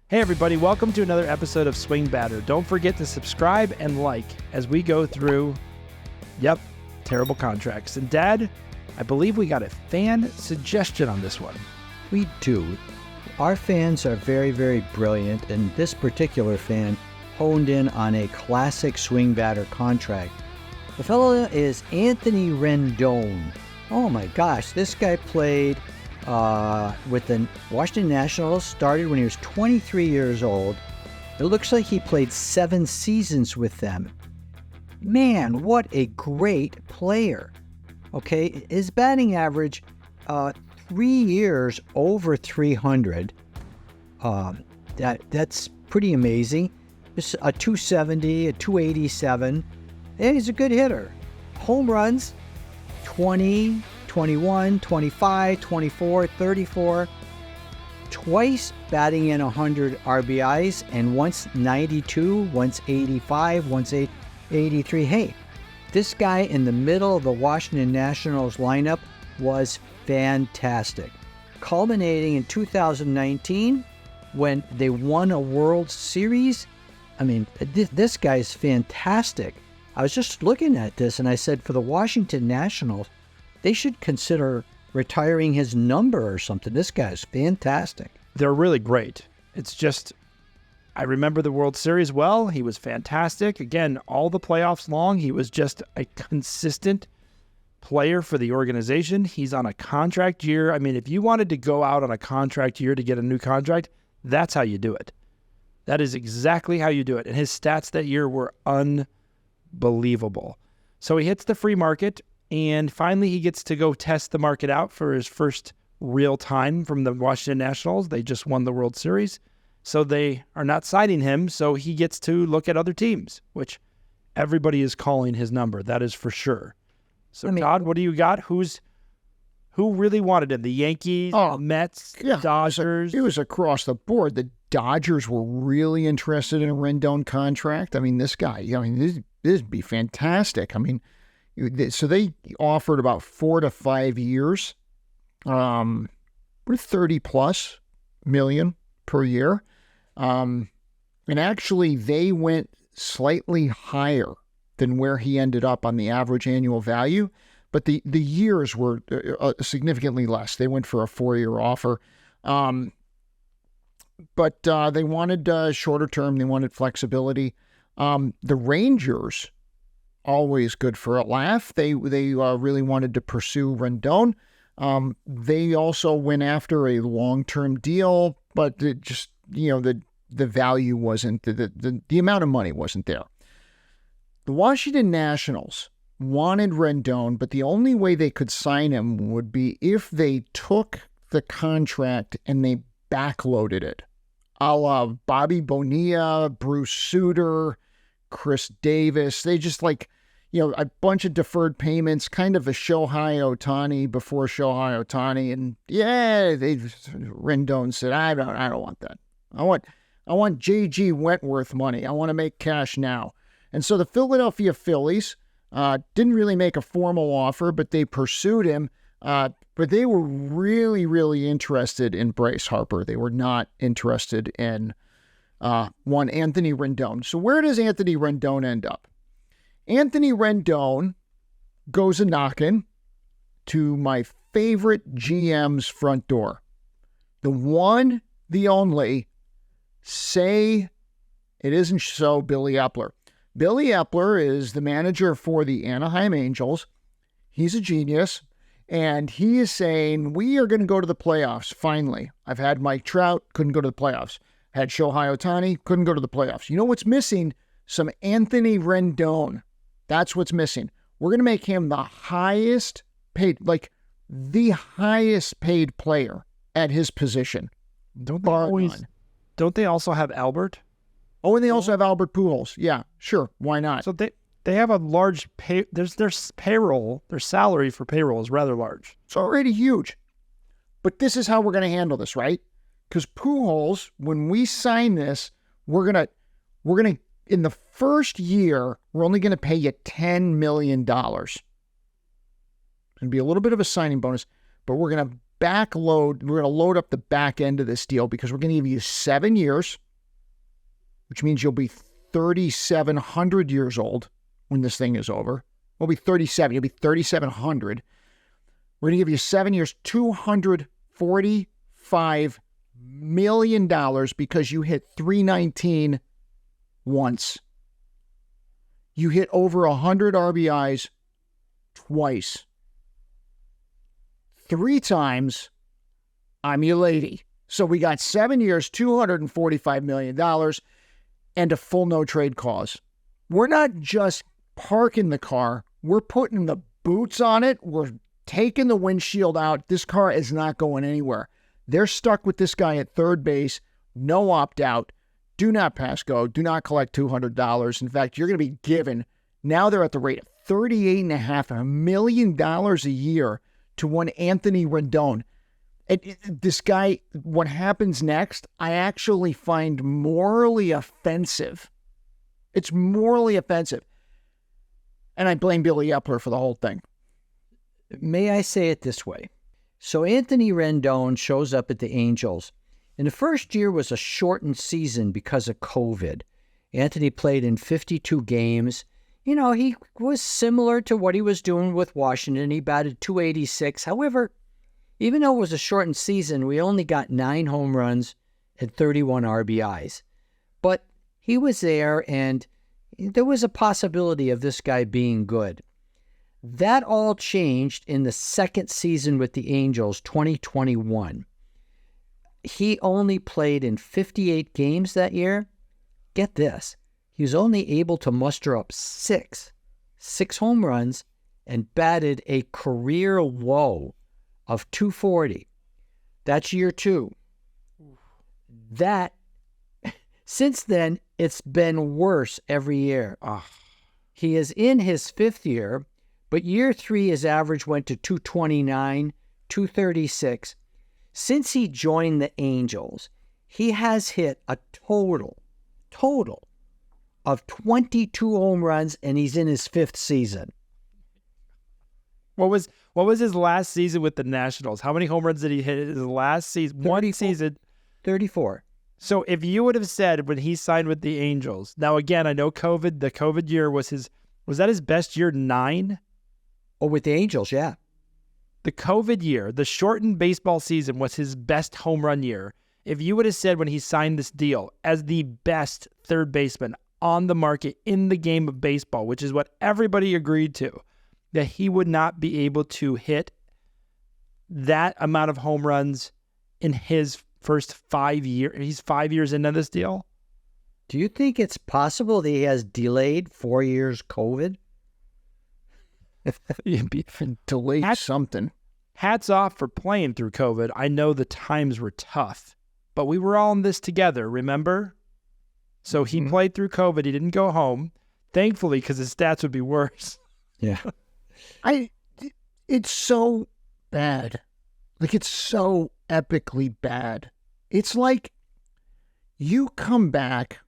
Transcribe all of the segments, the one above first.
Hey everybody, welcome to another episode of SwingBadder. Don't forget to subscribe and like as we go through, terrible contracts. And Dad, I believe we got a fan suggestion on this one. We do. Our fans are very, very brilliant, and this particular fan honed in on a classic SwingBadder contract. The fellow is Anthony Rendon. Oh my gosh, this guy played with the Washington Nationals, started when he was 23 years old. It looks like he played 7 seasons with them. Man, what a great player. Okay, his batting average, 3 years over 300. That's pretty amazing. It's a 270, a 287, and he's a good hitter. Home runs, 20, 21, 25, 24, 34, twice batting in 100 RBIs, and once 92, once 85, once 83. Hey, this guy in the middle of the Washington Nationals lineup was fantastic, culminating in 2019 when they won a World Series. I mean, this guy's fantastic. I was just looking at this and I said, for the Washington Nationals, they should consider retiring his number or something. This guy's fantastic. They're really great. It's just, I remember the World Series well. He was fantastic. Again, all the playoffs long, he was just a consistent player for the organization. He's on a contract year. I mean, if you wanted to go out on a contract year to get a new contract, that's how you do it. That is exactly how you do it. And his stats that year were unbelievable. So he hits the free market, and finally he gets to go test the market out for his first real time from the Washington Nationals. They just won the World Series. So they are not signing him, so he gets to look at other teams, which everybody is calling his number. That is for sure. So, Todd, what do you got? Who really wanted him? The Yankees, Mets, Dodgers? It was across the board. The Dodgers were really interested in a Rendon contract. I mean, this guy, this would be fantastic. I mean, so they offered about 4 to 5 years, with 30+ million per year. And actually they went slightly higher than where he ended up on the average annual value, but the years were significantly less. They went for a 4-year offer. But they wanted shorter term. They wanted flexibility. The Rangers, always good for a laugh. They really wanted to pursue Rendon. They also went after a long-term deal, but it just, the value wasn't, the amount of money wasn't there. The Washington Nationals wanted Rendon, but the only way they could sign him would be if they took the contract and they backloaded it, a la Bobby Bonilla, Bruce Sutter, Chris Davis. They just a bunch of deferred payments, kind of a Shohei Ohtani before Shohei Ohtani. And Rendon said, I don't want that. I want J.G. Wentworth money. I want to make cash now. And so the Philadelphia Phillies didn't really make a formal offer, but they pursued him. But they were really, really interested in Bryce Harper. They were not interested in one Anthony Rendon. So where does Anthony Rendon end up? Anthony Rendon goes a-knocking to my favorite GM's front door. The one, the only, say it isn't so, Billy Epler. Billy Epler is the manager for the Anaheim Angels. He's a genius. And he is saying, we are going to go to the playoffs, finally. I've had Mike Trout, couldn't go to the playoffs. Had Shohei Ohtani, couldn't go to the playoffs. You know what's missing? Some Anthony Rendon. That's what's missing. We're going to make him the highest paid player at his position. Don't they also have Albert? Oh, and they also have Albert Pujols. Yeah, sure. Why not? So they have a large their payroll, their salary for payroll is rather large. It's already huge. But this is how we're going to handle this, right? Because Pujols, when we sign this, we're going to in the first year, we're only going to pay you $10 million. It'll be a little bit of a signing bonus, but we're going to We're going to load up the back end of this deal because we're going to give you 7 years, which means you'll be 3,700 years old when this thing is over. We'll be 37. You'll be 3,700. We're going to give you 7 years, $245 million because you hit 319 once. You hit over 100 RBIs twice. 3 times, I'm your lady. So we got 7 years, $245 million, and a full no-trade clause. We're not just parking the car. We're putting the boots on it. We're taking the windshield out. This car is not going anywhere. They're stuck with this guy at third base. No opt-out. Do not pass go. Do not collect $200. In fact, you're going to be given, now they're at the rate of $38.5 million a year to one Anthony Rendon. This guy, what happens next, I actually find morally offensive. It's morally offensive. And I blame Billy Epler for the whole thing. May I say it this way? So Anthony Rendon shows up at the Angels. And the first year was a shortened season because of COVID. Anthony played in 52 games. You know, he was similar to what he was doing with Washington. He batted .286. However, even though it was a shortened season, we only got 9 home runs and 31 RBIs. But he was there, and there was a possibility of this guy being good. That all changed in the second season with the Angels, 2021. He only played in 58 games that year. Get this. He was only able to muster up six home runs and batted a career low of .240. That's year 2. That, since then, it's been worse every year. He is in his 5th year, but year 3, his average went to .229, .236. Since he joined the Angels, he has hit a total of 22 home runs, and he's in his 5th season. What was his last season with the Nationals? How many home runs did he hit in his last season? 34. One season. 34. So if you would have said when he signed with the Angels, now again, I know the COVID year was that his best year, 9? Oh, with the Angels, yeah. The COVID year, the shortened baseball season was his best home run year. If you would have said when he signed this deal as the best third baseman on the market in the game of baseball, which is what everybody agreed to, that he would not be able to hit that amount of home runs in his first 5 years. He's 5 years into this deal. Do you think it's possible that he has delayed 4 years COVID? Delayed something. Hats off for playing through COVID. I know the times were tough, but we were all in this together, remember? So he played through COVID. He didn't go home, thankfully, because his stats would be worse. Yeah. It's so bad. Like, it's so epically bad. It's like you come back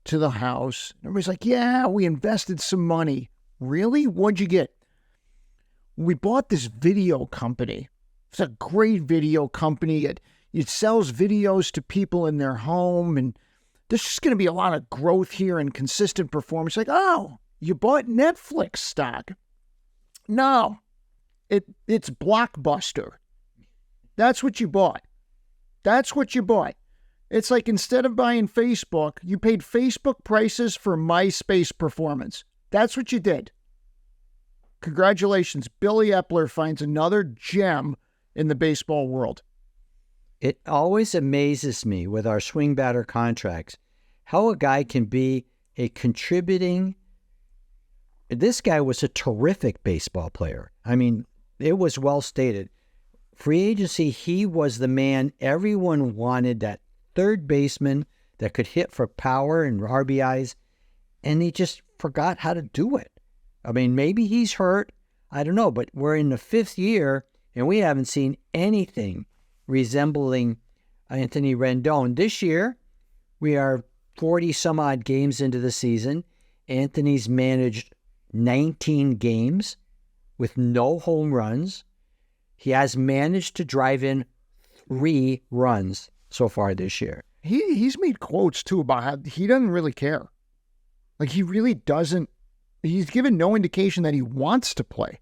to the house, everybody's like, yeah, we invested some money. Really? What'd you get? We bought this video company. It's a great video company. It sells videos to people in their home, and there's just going to be a lot of growth here and consistent performance. Like, oh, you bought Netflix stock. No, it's Blockbuster. That's what you bought. That's what you bought. It's like instead of buying Facebook, you paid Facebook prices for MySpace performance. That's what you did. Congratulations. Billy Epler finds another gem in the baseball world. It always amazes me with our SwingBadder contracts how a guy can be a contributing. This guy was a terrific baseball player. I mean, it was well stated. Free agency, he was the man everyone wanted, that third baseman that could hit for power and RBIs, and he just forgot how to do it. I mean, maybe he's hurt. I don't know, but we're in the 5th year, and we haven't seen anything resembling Anthony Rendon. This year, we are 40-some-odd games into the season. Anthony's managed 19 games with no home runs. He has managed to drive in 3 runs so far this year. He's made quotes, too, about how he doesn't really care. Like, he really doesn't. He's given no indication that he wants to play.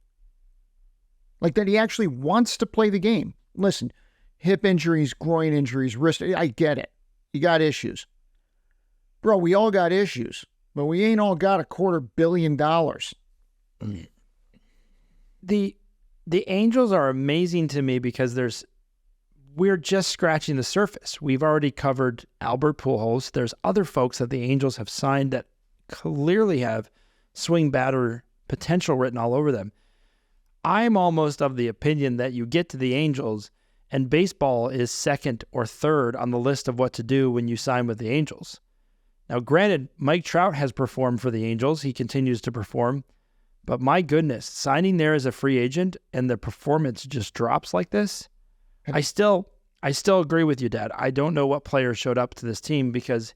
Like, that he actually wants to play the game. Listen, hip injuries, groin injuries, wrist, I get it. You got issues. Bro, we all got issues, but we ain't all got $250 million. The Angels are amazing to me because we're just scratching the surface. We've already covered Albert Pujols. There's other folks that the Angels have signed that clearly have SwingBadder potential written all over them. I'm almost of the opinion that you get to the Angels and baseball is second or third on the list of what to do when you sign with the Angels. Now, granted, Mike Trout has performed for the Angels. He continues to perform. But my goodness, signing there as a free agent and the performance just drops like this, I still agree with you, Dad. I don't know what players showed up to this team because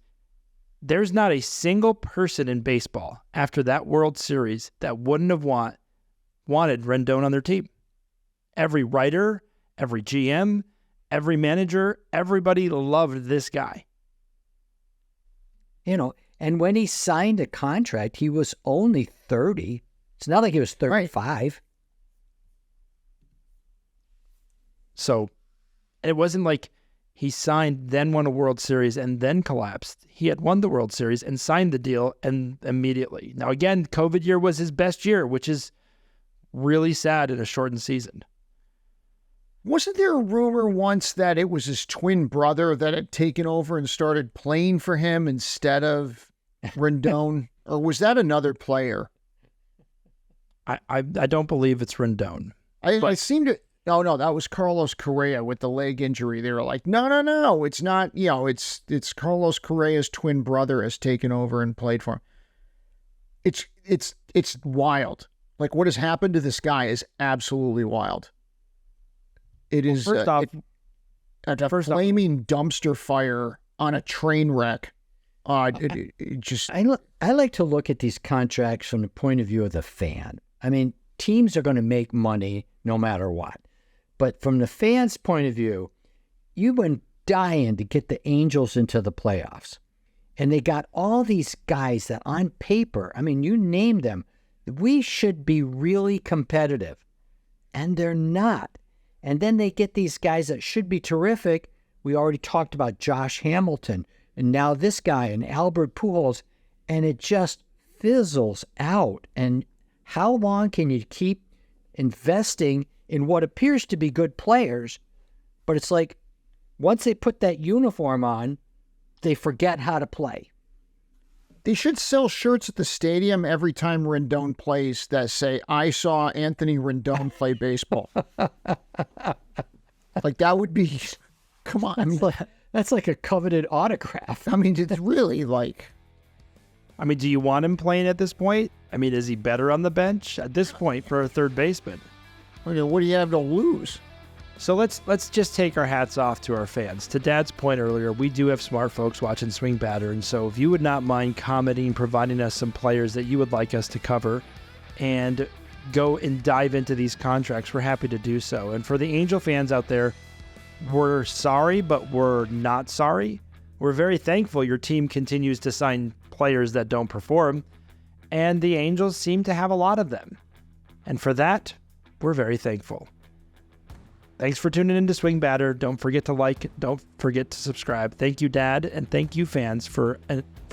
there's not a single person in baseball after that World Series that wouldn't have wanted Rendon on their team. Every writer, every GM, every manager, everybody loved this guy. You know, and when he signed a contract, he was only 30. It's not like he was 35. Right. So it wasn't like he signed, then won a World Series, and then collapsed. He had won the World Series and signed the deal and immediately. Now, again, COVID year was his best year, which is really sad in a shortened season. Wasn't there a rumor once that it was his twin brother that had taken over and started playing for him instead of Rendon? Or was that another player? I don't believe it's Rendon. I seem to... No, that was Carlos Correa with the leg injury. They were like, no, it's not, it's Carlos Correa's twin brother has taken over and played for him. It's wild. Like, what has happened to this guy is absolutely wild. It is a flaming dumpster fire on a train wreck. It just... I like to look at these contracts from the point of view of the fan. I mean, teams are going to make money no matter what. But from the fans' point of view, you've been dying to get the Angels into the playoffs. And they got all these guys that on paper, I mean, you name them, we should be really competitive. And they're not. And then they get these guys that should be terrific. We already talked about Josh Hamilton. And now this guy and Albert Pujols. And it just fizzles out. And how long can you keep investing in what appears to be good players, but it's like once they put that uniform on, they forget how to play. They should sell shirts at the stadium every time Rendon plays that say, "I saw Anthony Rendon play baseball." Like, that would be, come on. I mean, that's like a coveted autograph. I mean, it's really like... I mean, do you want him playing at this point? I mean, is he better on the bench at this point for a third baseman? Okay, what do you have to lose? So let's just take our hats off to our fans. To Dad's point earlier, we do have smart folks watching SwingBadder, and so if you would not mind commenting, providing us some players that you would like us to cover, and go and dive into these contracts, we're happy to do so. And for the Angel fans out there, we're sorry, but we're not sorry. We're very thankful your team continues to sign players that don't perform, and the Angels seem to have a lot of them. And for that, we're very thankful. Thanks for tuning in to SwingBadder. Don't forget to like, don't forget to subscribe. Thank you, Dad, and thank you, fans, for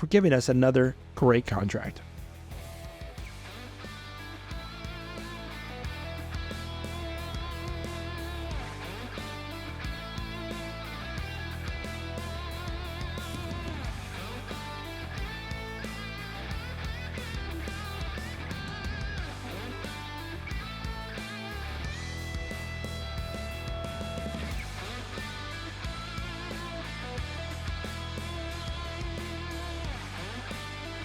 giving us another great contract.